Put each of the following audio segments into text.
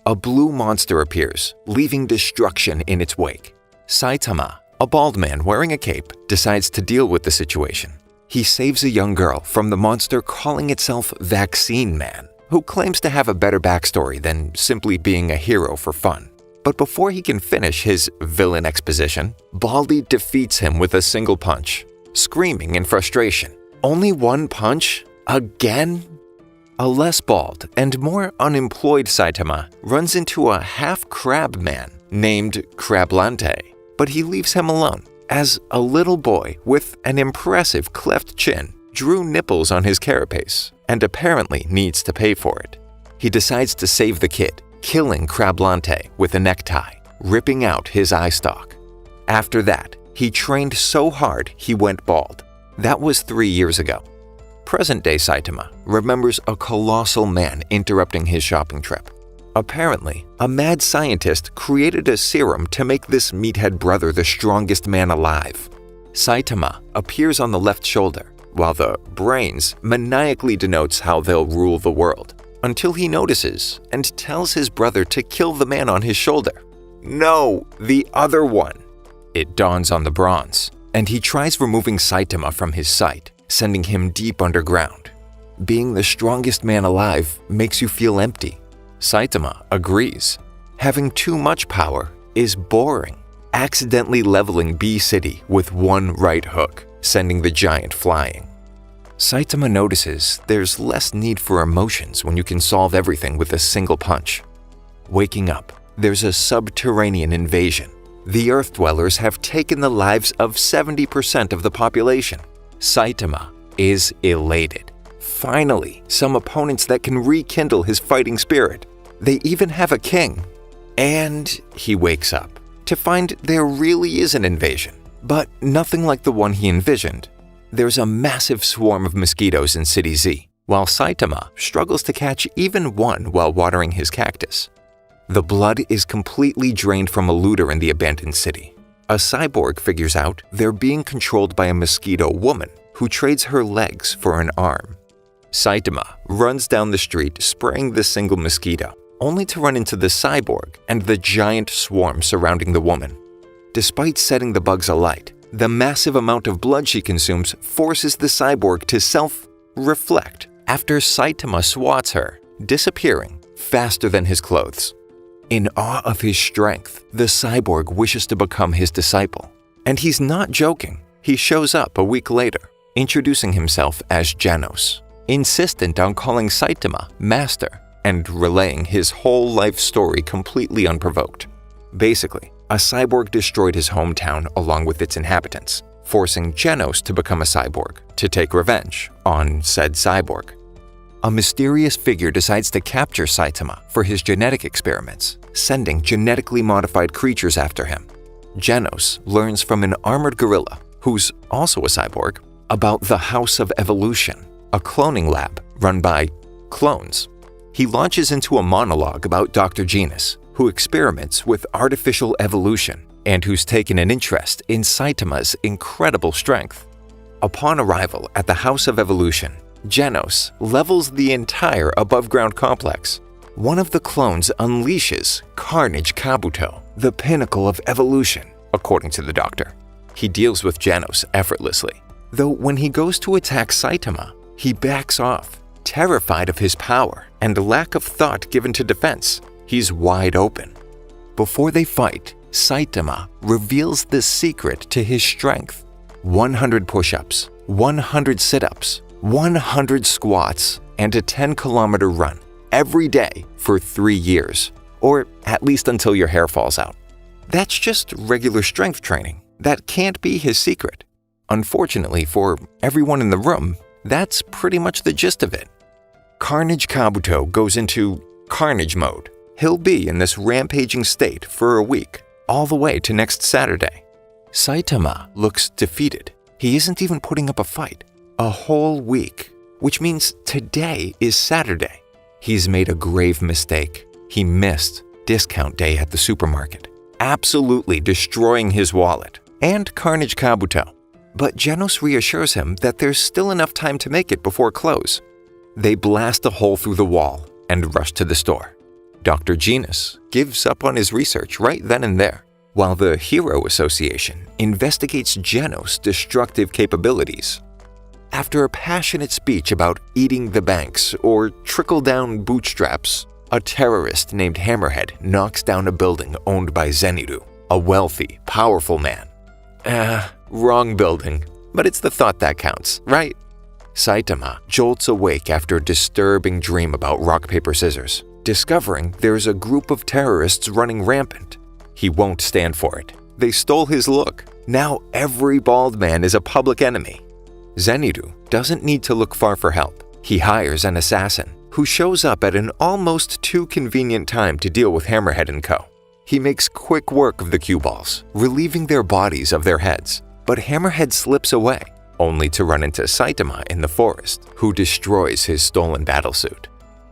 a blue monster appears, leaving destruction in its wake. Saitama, a bald man wearing a cape, decides to deal with the situation. He saves a young girl from the monster calling itself Vaccine Man, who claims to have a better backstory than simply being a hero for fun. But before he can finish his villain exposition, Baldy defeats him with a single punch. Screaming in frustration, "Only one punch? Again?" A less bald and more unemployed Saitama runs into a half-crab man named Crablante, but he leaves him alone, as a little boy with an impressive cleft chin drew nipples on his carapace and apparently needs to pay for it. He decides to save the kid, killing Crablante with a necktie, ripping out his eye stalk. After that, he trained so hard he went bald. That was 3 years ago. Present-day Saitama remembers a colossal man interrupting his shopping trip. Apparently, a mad scientist created a serum to make this meathead brother the strongest man alive. Saitama appears on the left shoulder, while the brains maniacally denotes how they'll rule the world, until he notices and tells his brother to kill the man on his shoulder. No, the other one. It dawns on the bronze, and he tries removing Saitama from his sight, sending him deep underground. Being the strongest man alive makes you feel empty. Saitama agrees. Having too much power is boring, accidentally leveling B City with one right hook, sending the giant flying. Saitama notices there's less need for emotions when you can solve everything with a single punch. Waking up, there's a subterranean invasion. The Earth Dwellers have taken the lives of 70% of the population. Saitama is elated. Finally, some opponents that can rekindle his fighting spirit. They even have a king. And he wakes up to find there really is an invasion, but nothing like the one he envisioned. There's a massive swarm of mosquitoes in City Z, while Saitama struggles to catch even one while watering his cactus. The blood is completely drained from a looter in the abandoned city. A cyborg figures out they're being controlled by a mosquito woman who trades her legs for an arm. Saitama runs down the street spraying the single mosquito, only to run into the cyborg and the giant swarm surrounding the woman. Despite setting the bugs alight, the massive amount of blood she consumes forces the cyborg to self-reflect after Saitama swats her, disappearing faster than his clothes. In awe of his strength, the cyborg wishes to become his disciple. And he's not joking. He shows up a week later, introducing himself as Janos, insistent on calling Saitama master and relaying his whole life story completely unprovoked. Basically, a cyborg destroyed his hometown along with its inhabitants, forcing Janos to become a cyborg to take revenge on said cyborg. A mysterious figure decides to capture Saitama for his genetic experiments, sending genetically modified creatures after him. Janos learns from an armored gorilla, who's also a cyborg, about the House of Evolution, a cloning lab run by clones. He launches into a monologue about Dr. Genus, who experiments with artificial evolution and who's taken an interest in Saitama's incredible strength. Upon arrival at the House of Evolution, Janos levels the entire above-ground complex. One of the clones unleashes Carnage Kabuto, the pinnacle of evolution, according to the doctor. He deals with Janos effortlessly, though when he goes to attack Saitama, he backs off, terrified of his power and lack of thought given to defense. He's wide open. Before they fight, Saitama reveals the secret to his strength: 100 push-ups, 100 sit-ups, 100 squats, and a 10-kilometer run every day for 3 years, or at least until your hair falls out. That's just regular strength training. That can't be his secret. Unfortunately for everyone in the room, that's pretty much the gist of it. Carnage Kabuto goes into carnage mode. He'll be in this rampaging state for a week, all the way to next Saturday. Saitama looks defeated. He isn't even putting up a fight. A whole week, which means today is Saturday. He's made a grave mistake. He missed discount day at the supermarket, absolutely destroying his wallet and Carnage Kabuto. But Janos reassures him that there's still enough time to make it before close. They blast a hole through the wall and rush to the store. Dr. Genus gives up on his research right then and there, while the Hero Association investigates Genos' destructive capabilities. After a passionate speech about eating the banks or trickle-down bootstraps, a terrorist named Hammerhead knocks down a building owned by Zenitsu, a wealthy, powerful man. Wrong building, but it's the thought that counts, right? Saitama jolts awake after a disturbing dream about rock, paper, scissors, discovering there's a group of terrorists running rampant. He won't stand for it. They stole his look. Now every bald man is a public enemy. Zenitsu doesn't need to look far for help. He hires an assassin who shows up at an almost too convenient time to deal with Hammerhead and co. He makes quick work of the cue balls, relieving their bodies of their heads. But Hammerhead slips away, only to run into Saitama in the forest, who destroys his stolen battlesuit.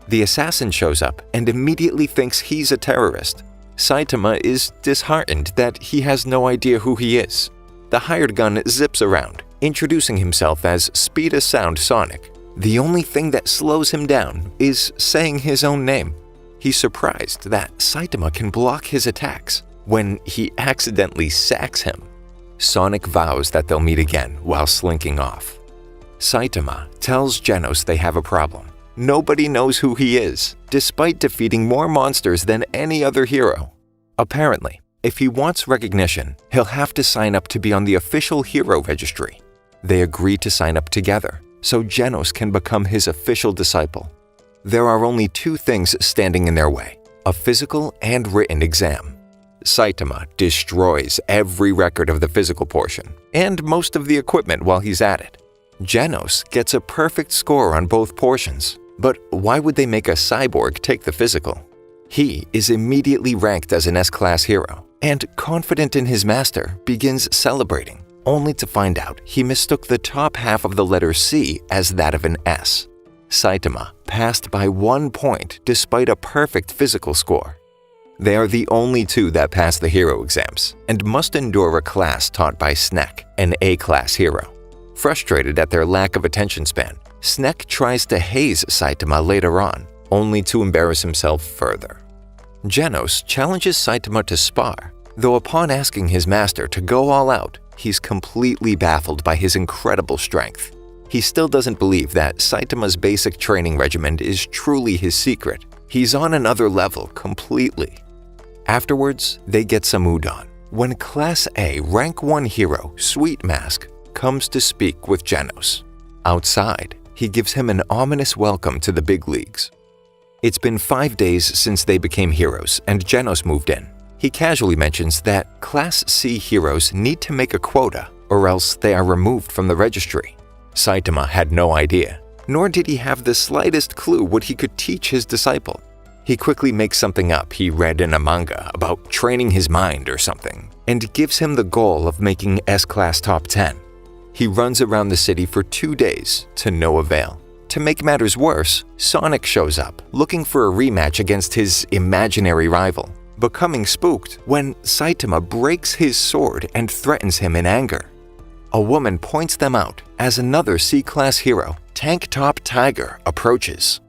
The assassin shows up and immediately thinks he's a terrorist. Saitama is disheartened that he has no idea who he is. The hired gun zips around, introducing himself as Speed of Sound Sonic. The only thing that slows him down is saying his own name. He's surprised that Saitama can block his attacks when he accidentally sacks him. Sonic vows that they'll meet again while slinking off. Saitama tells Genos they have a problem. Nobody knows who he is, despite defeating more monsters than any other hero. Apparently, if he wants recognition, he'll have to sign up to be on the official hero registry. They agree to sign up together, so Genos can become his official disciple. There are only two things standing in their way: a physical and written exam. Saitama destroys every record of the physical portion, and most of the equipment while he's at it. Genos gets a perfect score on both portions, but why would they make a cyborg take the physical? He is immediately ranked as an S-class hero, and confident in his master, begins celebrating, only to find out he mistook the top half of the letter C as that of an S. Saitama passed by 1 point despite a perfect physical score. They are the only two that pass the hero exams and must endure a class taught by Snek, an A-class hero. Frustrated at their lack of attention span, Snek tries to haze Saitama later on, only to embarrass himself further. Genos challenges Saitama to spar, though upon asking his master to go all out, he's completely baffled by his incredible strength. He still doesn't believe that Saitama's basic training regimen is truly his secret. He's on another level completely. Afterwards, they get some udon when Class A Rank 1 hero Sweet Mask comes to speak with Genos. Outside, he gives him an ominous welcome to the big leagues. It's been 5 days since they became heroes and Genos moved in. He casually mentions that Class C heroes need to make a quota or else they are removed from the registry. Saitama had no idea, nor did he have the slightest clue what he could teach his disciple. He quickly makes something up he read in a manga about training his mind or something, and gives him the goal of making S-Class top 10. He runs around the city for 2 days to no avail. To make matters worse, Sonic shows up, looking for a rematch against his imaginary rival, becoming spooked when Saitama breaks his sword and threatens him in anger. A woman points them out as another C-Class hero, Tank Top Tiger, approaches.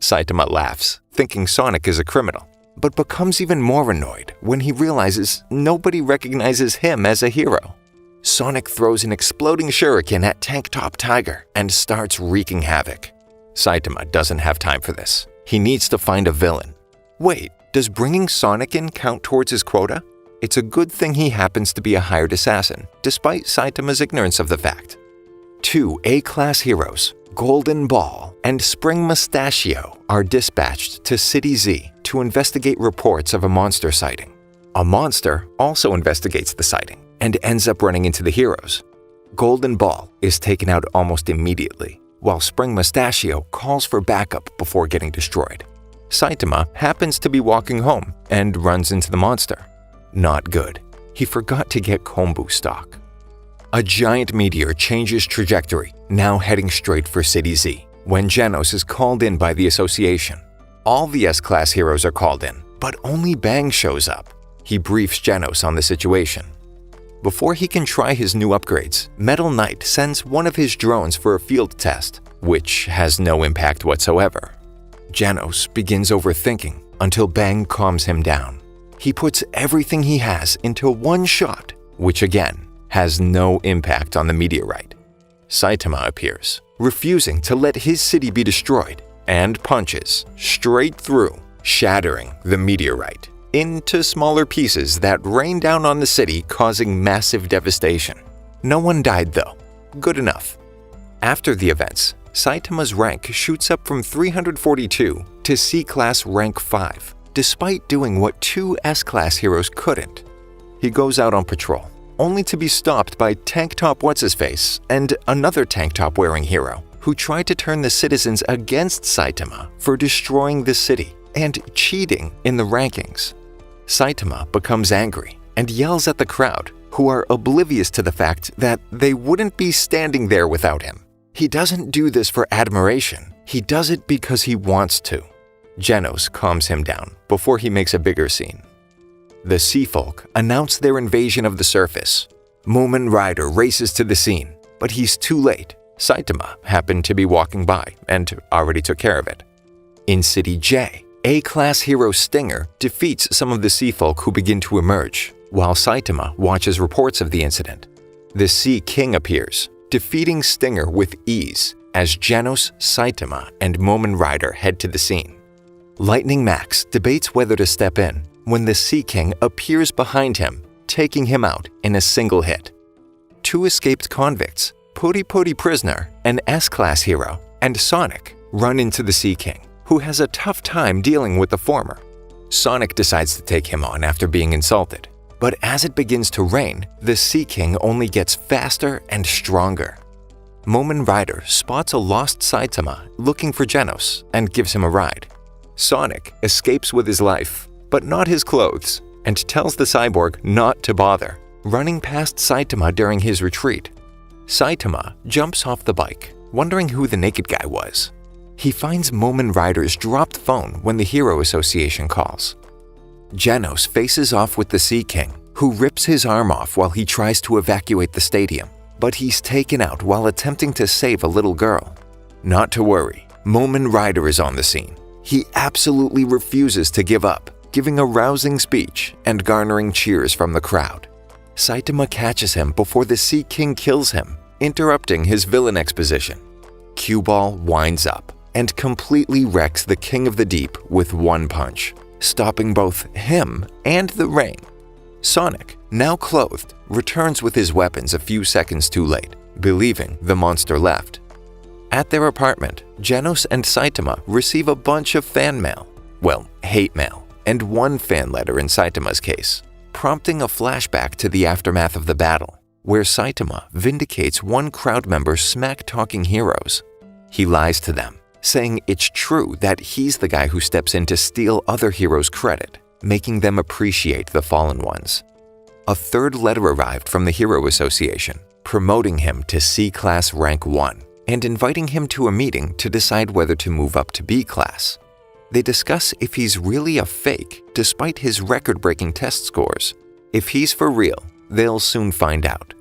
Saitama laughs, thinking Sonic is a criminal, but becomes even more annoyed when he realizes nobody recognizes him as a hero. Sonic throws an exploding shuriken at Tank Top Tiger and starts wreaking havoc. Saitama doesn't have time for this. He needs to find a villain. Wait, does bringing Sonic in count towards his quota? It's a good thing he happens to be a hired assassin, despite Saitama's ignorance of the fact. 2 A-class heroes, Golden Ball and Spring Mustachio, are dispatched to City Z to investigate reports of a monster sighting. A monster also investigates the sighting and ends up running into the heroes. Golden Ball is taken out almost immediately, while Spring Mustachio calls for backup before getting destroyed. Saitama happens to be walking home and runs into the monster. Not good. He forgot to get kombu stock. A giant meteor changes trajectory, now heading straight for City Z, when Genos is called in by the association. All the S-Class heroes are called in, but only Bang shows up. He briefs Genos on the situation. Before he can try his new upgrades, Metal Knight sends one of his drones for a field test, which has no impact whatsoever. Genos begins overthinking until Bang calms him down. He puts everything he has into one shot, which again has no impact on the meteorite. Saitama appears, refusing to let his city be destroyed, and punches straight through, shattering the meteorite into smaller pieces that rain down on the city, causing massive devastation. No one died though. Good enough. After the events, Saitama's rank shoots up from 342 to C-Class rank 5, despite doing what two S-Class heroes couldn't. He goes out on patrol, only to be stopped by Tank Top What's-His-Face and another tank top wearing hero who tried to turn the citizens against Saitama for destroying the city and cheating in the rankings. Saitama becomes angry and yells at the crowd, who are oblivious to the fact that they wouldn't be standing there without him. He doesn't do this for admiration, he does it because he wants to. Genos calms him down before he makes a bigger scene. The Sea Folk announce their invasion of the surface. Mumen Rider races to the scene, but he's too late. Saitama happened to be walking by and already took care of it. In City J, A-Class hero Stinger defeats some of the Sea Folk who begin to emerge, while Saitama watches reports of the incident. The Sea King appears, defeating Stinger with ease as Genos, Saitama, and Mumen Rider head to the scene. Lightning Max debates whether to step in when the Sea King appears behind him, taking him out in a single hit. Two escaped convicts, Puri Puri Prisoner, an S-Class hero, and Sonic run into the Sea King, who has a tough time dealing with the former. Sonic decides to take him on after being insulted, but as it begins to rain, the Sea King only gets faster and stronger. Mumen Rider spots a lost Saitama looking for Genos and gives him a ride. Sonic escapes with his life, but not his clothes, and tells the cyborg not to bother, running past Saitama during his retreat. Saitama jumps off the bike, wondering who the naked guy was. He finds Mumen Rider's dropped phone when the Hero Association calls. Genos faces off with the Sea King, who rips his arm off while he tries to evacuate the stadium, but he's taken out while attempting to save a little girl. Not to worry, Mumen Rider is on the scene. He absolutely refuses to give up, giving a rousing speech and garnering cheers from the crowd. Saitama catches him before the Sea King kills him, interrupting his villain exposition. Q-Ball winds up and completely wrecks the King of the Deep with one punch, stopping both him and the rain. Sonic, now clothed, returns with his weapons a few seconds too late, believing the monster left. At their apartment, Genos and Saitama receive a bunch of fan mail, well, hate mail, and one fan letter in Saitama's case, prompting a flashback to the aftermath of the battle, where Saitama vindicates one crowd member's smack-talking heroes. He lies to them, saying it's true that he's the guy who steps in to steal other heroes' credit, making them appreciate the fallen ones. A third letter arrived from the Hero Association, promoting him to C-Class rank 1 and inviting him to a meeting to decide whether to move up to B-Class. They discuss if he's really a fake despite his record-breaking test scores. If he's for real, they'll soon find out.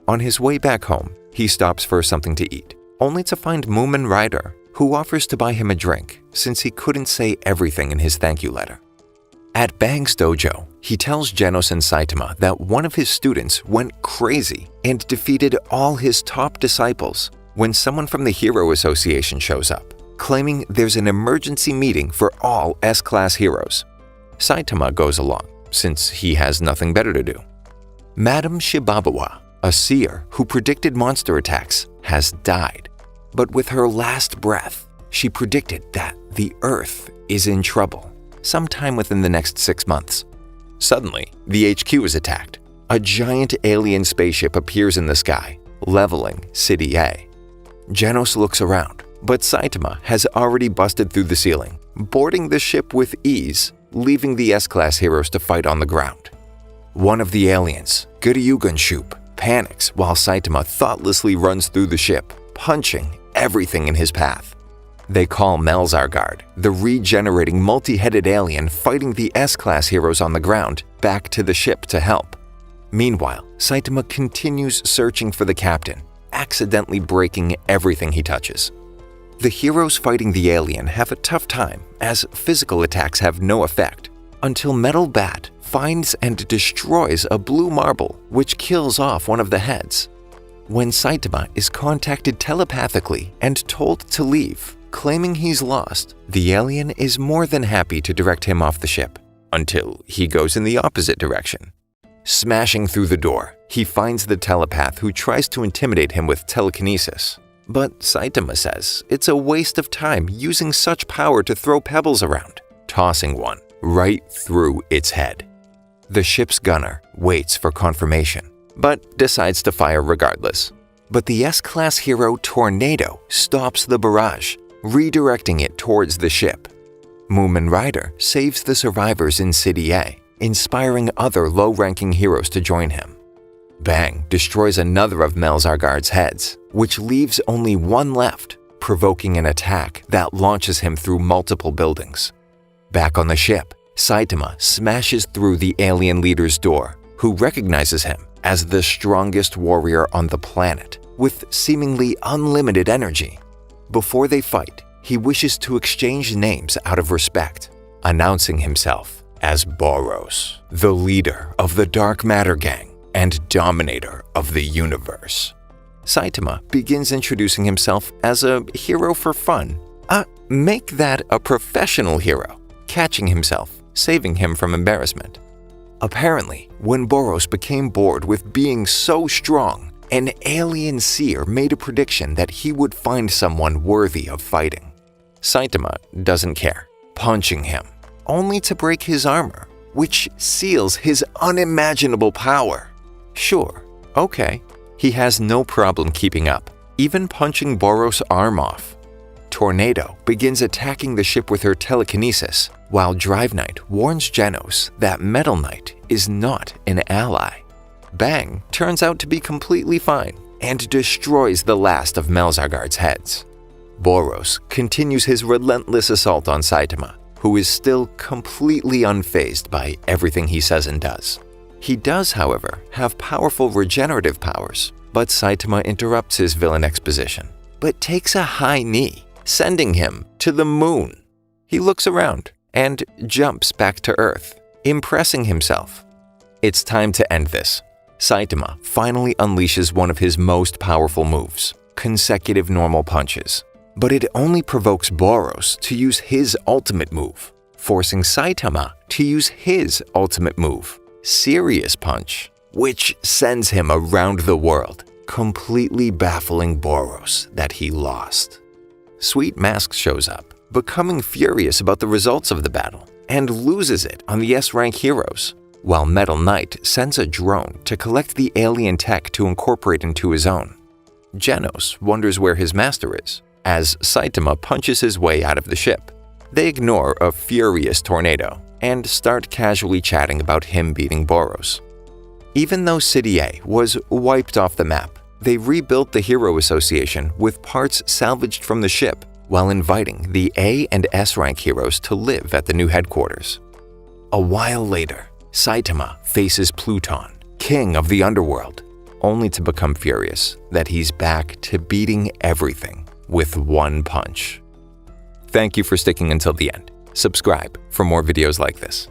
On his way back home, he stops for something to eat, only to find Mumen Rider, who offers to buy him a drink since he couldn't say everything in his thank you letter. At Bang's dojo, he tells Genos and Saitama that one of his students went crazy and defeated all his top disciples when someone from the Hero Association shows up, claiming there's an emergency meeting for all S-Class heroes. Saitama goes along, since he has nothing better to do. Madame Shibabawa, a seer who predicted monster attacks, has died. But with her last breath, she predicted that the Earth is in trouble, sometime within the next 6 months. Suddenly, the HQ is attacked. A giant alien spaceship appears in the sky, leveling City A. Genos looks around, but Saitama has already busted through the ceiling, boarding the ship with ease, leaving the S-Class heroes to fight on the ground. One of the aliens, Guryugunshoop, panics while Saitama thoughtlessly runs through the ship, punching everything in his path. They call Melzargard, the regenerating multi-headed alien fighting the S-Class heroes on the ground, back to the ship to help. Meanwhile, Saitama continues searching for the captain, accidentally breaking everything he touches. The heroes fighting the alien have a tough time as physical attacks have no effect, until Metal Bat finds and destroys a blue marble which kills off one of the heads. When Saitama is contacted telepathically and told to leave, claiming he's lost, the alien is more than happy to direct him off the ship, until he goes in the opposite direction. Smashing through the door, he finds the telepath who tries to intimidate him with telekinesis. But Saitama says it's a waste of time using such power to throw pebbles around, tossing one right through its head. The ship's gunner waits for confirmation, but decides to fire regardless. But the S-class hero Tornado stops the barrage, redirecting it towards the ship. Moomin Rider saves the survivors in City A, inspiring other low-ranking heroes to join him. Bang destroys another of Melzargard's heads, which leaves only one left, provoking an attack that launches him through multiple buildings. Back on the ship, Saitama smashes through the alien leader's door, who recognizes him as the strongest warrior on the planet, with seemingly unlimited energy. Before they fight, he wishes to exchange names out of respect, announcing himself as Boros, the leader of the Dark Matter Gang and dominator of the universe. Saitama begins introducing himself as a hero for fun. Make that a professional hero, catching himself, saving him from embarrassment. Apparently, when Boros became bored with being so strong, an alien seer made a prediction that he would find someone worthy of fighting. Saitama doesn't care, punching him, only to break his armor, which seals his unimaginable power. Sure, okay, he has no problem keeping up, even punching Boros' arm off. Tornado begins attacking the ship with her telekinesis, while Drive Knight warns Genos that Metal Knight is not an ally. Bang turns out to be completely fine and destroys the last of Melzargard's heads. Boros continues his relentless assault on Saitama, who is still completely unfazed by everything he says and does. He does, however, have powerful regenerative powers, but Saitama interrupts his villain exposition, but takes a high knee, sending him to the moon. He looks around and jumps back to Earth, impressing himself. It's time to end this. Saitama finally unleashes one of his most powerful moves, consecutive normal punches. But it only provokes Boros to use his ultimate move, forcing Saitama to use his ultimate move, Serious Punch, which sends him around the world, completely baffling Boros that he lost. Sweet Mask shows up, becoming furious about the results of the battle, and loses it on the S-rank heroes, while Metal Knight sends a drone to collect the alien tech to incorporate into his own. Genos wonders where his master is, as Saitama punches his way out of the ship. They ignore a furious Tornado and start casually chatting about him beating Boros. Even though City A was wiped off the map, they rebuilt the Hero Association with parts salvaged from the ship while inviting the A and S rank heroes to live at the new headquarters. A while later, Saitama faces Pluton, king of the underworld, only to become furious that he's back to beating everything with one punch. Thank you for sticking until the end. Subscribe for more videos like this.